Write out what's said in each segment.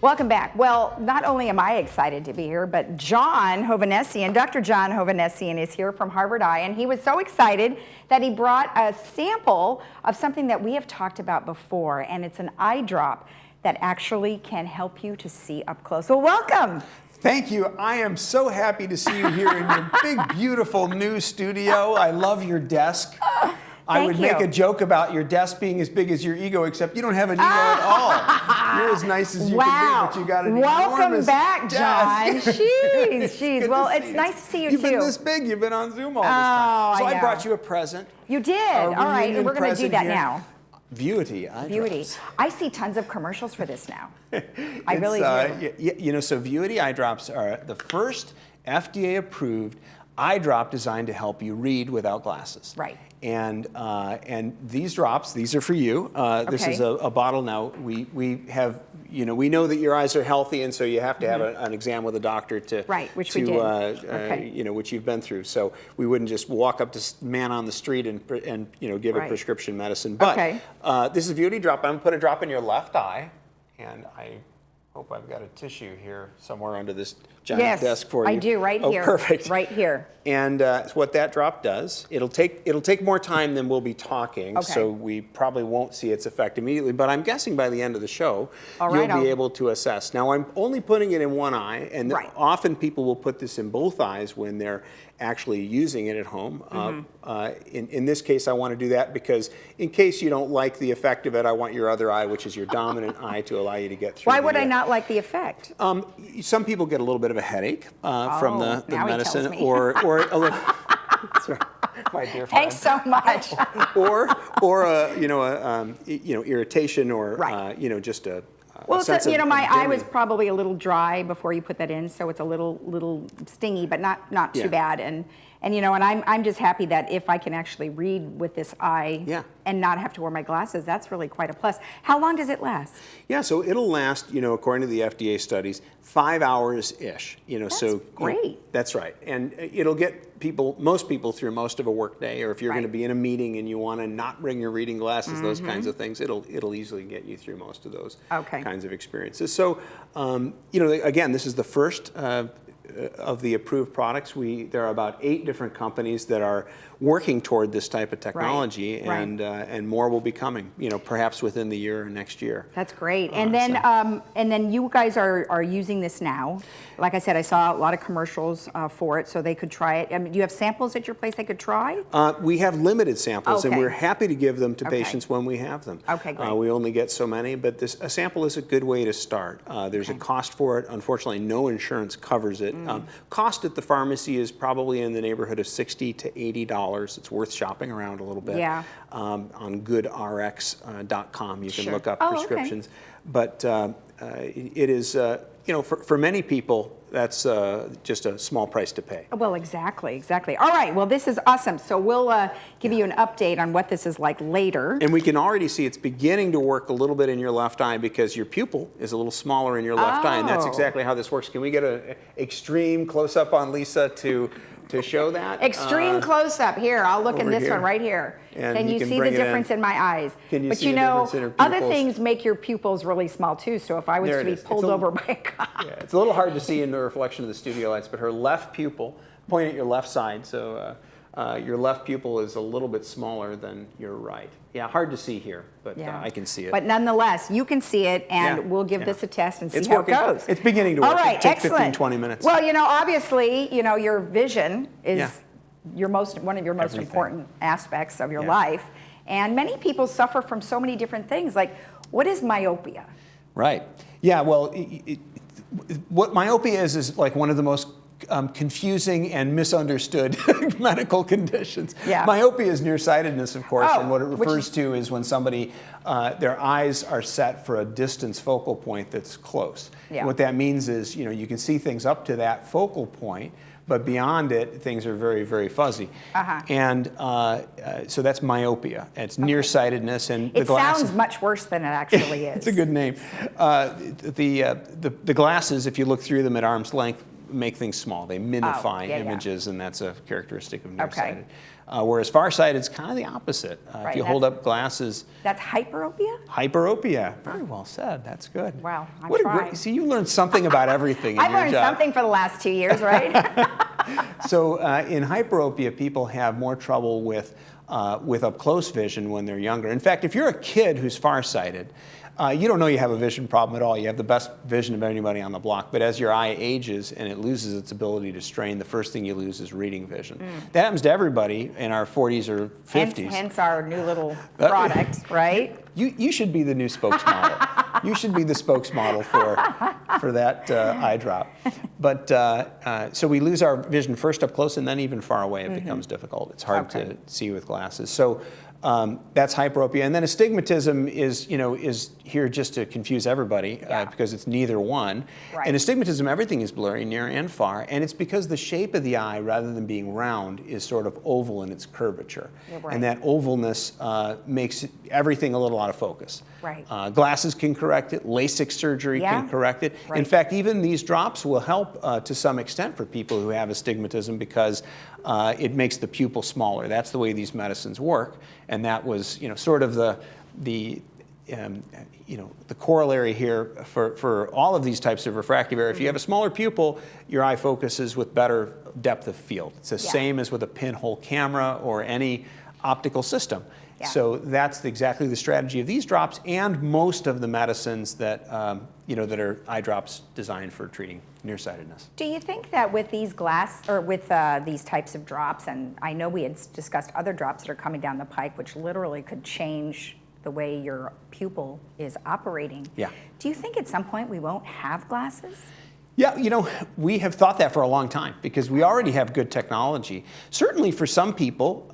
Welcome back. Well, not only am I excited to be here, but John Hovannessian, Dr. John Hovannessian is here from Harvard Eye, and he was so excited that he brought a sample of something that we have talked about before, and it's an eye drop that actually can help you to see up close. Well, welcome. Thank you. I am so happy to see you here in your big, beautiful new studio. I love your desk. I would make a joke about your desk being as big as your ego, except you don't have an ego at all. You're as nice as you can be, but you got an enormous back, John. desk. Jeez. Well, it's nice to see you You've too. been this big. You've been on Zoom all this time. So I brought you a present. You did. All right, and we're going to do that now. Vuity eye drops. I see tons of commercials for this now. I really do. You know, so Vuity eye drops are the first FDA-approved eye drop designed to help you read without glasses. Right. And these drops, these are for you. This is a bottle now. We have, you know, we know that your eyes are healthy, and so you have to have an exam with a doctor to, which we did. You know, which you've been through. So we wouldn't just walk up to man on the street and you know, give a prescription medicine. But this is a Vuity drop. I'm gonna put a drop in your left eye, and I hope I've got a tissue here somewhere under this giant desk for you. I do, right here. Perfect. Right here. And what that drop does, it'll take more time than we'll be talking, so we probably won't see its effect immediately, but I'm guessing by the end of the show, you'll be able to assess. Now, I'm only putting it in one eye, and often people will put this in both eyes when they're actually using it at home. In this case, I want to do that because in case you don't like the effect of it, I want your other eye, which is your dominant eye, to allow you to get through. Why would I not like the effect? Some people get a little bit of a headache from the medicine, or a little. That's right, my dear friend. Thanks so much. or you know, irritation, or you know, just a sense you know, my eye was dimming. probably a little dry before you put that in, so it's a little stingy, but not too bad. And you know, and I'm just happy that if I can actually read with this eye and not have to wear my glasses, that's really quite a plus. How long does it last? Yeah, so it'll last, you know, according to the FDA studies, 5 hours-ish. You know, that's great. That's right, and it'll get most people through most of a work day, or if you're going to be in a meeting and you want to not bring your reading glasses, those kinds of things, it'll easily get you through most of those kinds of experiences. So, you know, again, this is the first of the approved products. There are about 8 different companies that are working toward this type of technology, and more will be coming, you know, perhaps within the year or next year. That's great. And then you guys are using this now. Like I said, I saw a lot of commercials for it, so they could try it. I mean, do you have samples at your place they could try? We have limited samples, and we're happy to give them to patients when we have them. Okay, great. We only get so many, but a sample is a good way to start. There's a cost for it. Unfortunately, no insurance covers it. Cost at the pharmacy is probably in the neighborhood of $60 to $80. It's worth shopping around a little bit. Yeah. On goodrx.com, you can look up prescriptions. But it is, you know, for many people, that's just a small price to pay. Well, exactly. All right, well, this is awesome. So we'll give you an update on what this is like later. And we can already see it's beginning to work a little bit in your left eye because your pupil is a little smaller in your left eye, and that's exactly how this works. Can we get an extreme close-up on Lisa to show that? Extreme close-up. Here, I'll look in this one right here. And can you see the difference in my eyes? Can you but see you the know, difference in her other pupils? Things make your pupils really small too, so if I was to be pulled over by a cop. Yeah, it's a little hard to see in the reflection of the studio lights, but her left pupil, point at your left side, so your left pupil is a little bit smaller than your right. Yeah, hard to see here, but I can see it. But nonetheless, you can see it, and we'll give this a test and see how it goes. It's beginning to work. All right, it takes excellent. 15-20 minutes. Well, you know, obviously, you know, your vision is one of your most important aspects of your life, and many people suffer from so many different things. Like, what is myopia? Right. Yeah. Well, what myopia is like one of the most confusing and misunderstood medical conditions. Yeah. Myopia is nearsightedness, of course, and what it refers to is when somebody, their eyes are set for a distance focal point that's close. Yeah. What that means is, you know, you can see things up to that focal point, but beyond it, things are very, very fuzzy. And so that's myopia. It's nearsightedness, and it sounds much worse than it actually is. It's a good name. The glasses, if you look through them at arm's length, make things small. They minify images, and that's a characteristic of nearsighted. Okay. Whereas farsighted is kind of the opposite. Right, if you hold up glasses. That's hyperopia? Hyperopia. Very well said. That's good. Wow, I'm what trying. A great, see, you learned something about everything in I've your learned job. something for the last 2 years, right? So in hyperopia, people have more trouble with up close vision when they're younger. In fact, if you're a kid who's farsighted, you don't know you have a vision problem at all. You have the best vision of anybody on the block. But as your eye ages and it loses its ability to strain, the first thing you lose is reading vision. That happens to everybody in our 40s or 50s. Hence our new little product, right? You should be the new spokesmodel. You should be the spokesmodel for that eye drop. But so we lose our vision first up close, and then even far away it becomes difficult. It's hard to see with glasses. So that's hyperopia. And then astigmatism is here just to confuse everybody because it's neither one. Right. And astigmatism, everything is blurry, near and far, and it's because the shape of the eye, rather than being round, is sort of oval in its curvature. Right. And that ovalness makes everything a little out of focus. Right. Glasses can correct it. LASIK surgery can correct it. Right. In fact, even these drops will help to some extent for people who have astigmatism because it makes the pupil smaller. That's the way these medicines work. And that was, sort of the corollary here for all of these types of refractive error. If you have a smaller pupil, your eye focuses with better depth of field. It's the same as with a pinhole camera or any optical system. Yeah. So that's exactly the strategy of these drops and most of the medicines that that are eye drops designed for treating nearsightedness. Do you think that with these these types of drops, and I know we had discussed other drops that are coming down the pike, which literally could change the way your pupil is operating. Yeah. Do you think at some point we won't have glasses? Yeah, we have thought that for a long time because we already have good technology. Certainly for some people,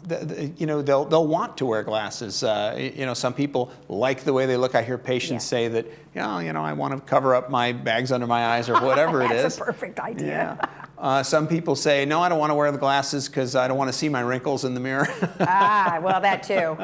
they'll want to wear glasses. Some people like the way they look. I hear patients say that, I want to cover up my bags under my eyes or whatever it is. That's a perfect idea. Yeah. Some people say, no, I don't want to wear the glasses because I don't want to see my wrinkles in the mirror. Well, that too.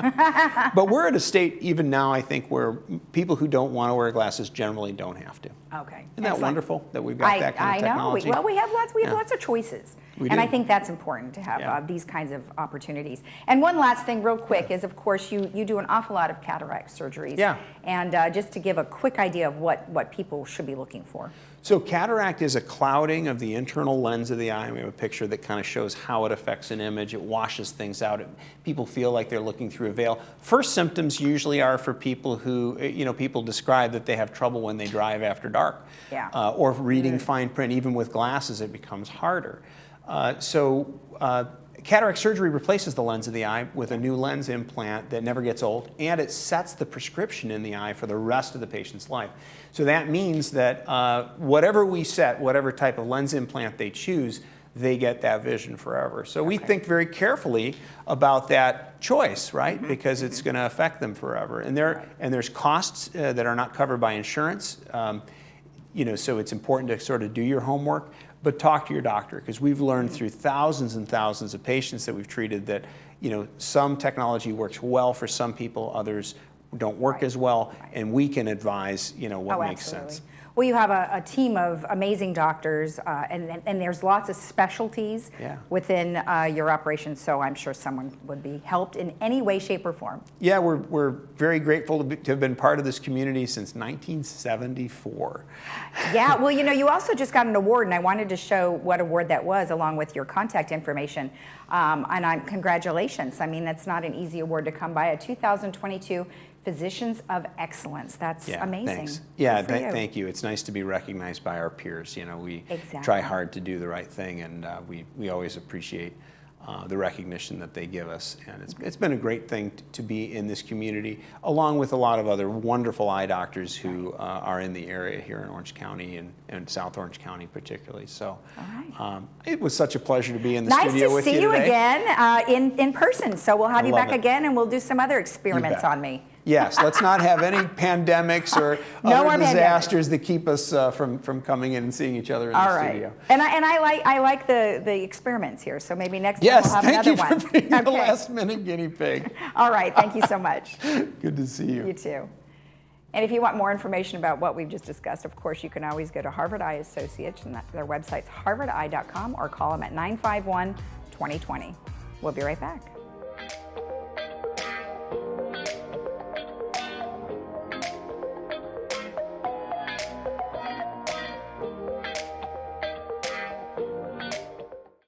But we're at a state even now, I think, where people who don't want to wear glasses generally don't have to. Okay. Isn't that wonderful that we've got that kind of technology? I know. We have lots of choices. And I think that's important to have these kinds of opportunities. And one last thing real quick is, of course, you do an awful lot of cataract surgeries. Yeah. And just to give a quick idea of what people should be looking for. So cataract is a clouding of the internal lens of the eye. We have a picture that kind of shows how it affects an image. It washes things out. People feel like they're looking through a veil. First symptoms usually are for people who, people describe that they have trouble when they drive after dark. Yeah. Or reading fine print. Even with glasses, it becomes harder. Cataract surgery replaces the lens of the eye with a new lens implant that never gets old, and it sets the prescription in the eye for the rest of the patient's life. So that means that whatever we set, whatever type of lens implant they choose, they get that vision forever. So we think very carefully about that choice, right? Because it's going to affect them forever. And there's costs that are not covered by insurance. So it's important to sort of do your homework. But talk to your doctor, because we've learned through thousands and thousands of patients that we've treated that, some technology works well for some people, others don't work as well, and we can advise, what makes sense. Well, you have a team of amazing doctors, and there's lots of specialties within your operation, so I'm sure someone would be helped in any way, shape, or form. Yeah, we're very grateful to have been part of this community since 1974. Yeah, well, you also just got an award, and I wanted to show what award that was along with your contact information. And congratulations. I mean, that's not an easy award to come by. A 2022 Physicians of Excellence. That's amazing. Thanks. Yeah, thank you. It's nice to be recognized by our peers. We try hard to do the right thing, and we always appreciate the recognition that they give us. And it's been a great thing to be in this community, along with a lot of other wonderful eye doctors who are in the area here in Orange County and South Orange County particularly. So it was such a pleasure to be in the studio with you today. Nice to see you again in person. So we'll have you back again, and we'll do some other experiments on me. Yes, let's not have any pandemics or other disasters that keep us from coming in and seeing each other in the studio. And I like the experiments here, so maybe next time we'll have another one. Yes, thank you for being the last minute guinea pig. All right, thank you so much. Good to see you. You too. And if you want more information about what we've just discussed, of course, you can always go to Harvard Eye Associates, and their website's harvardeye.com, or call them at 951-2020. We'll be right back.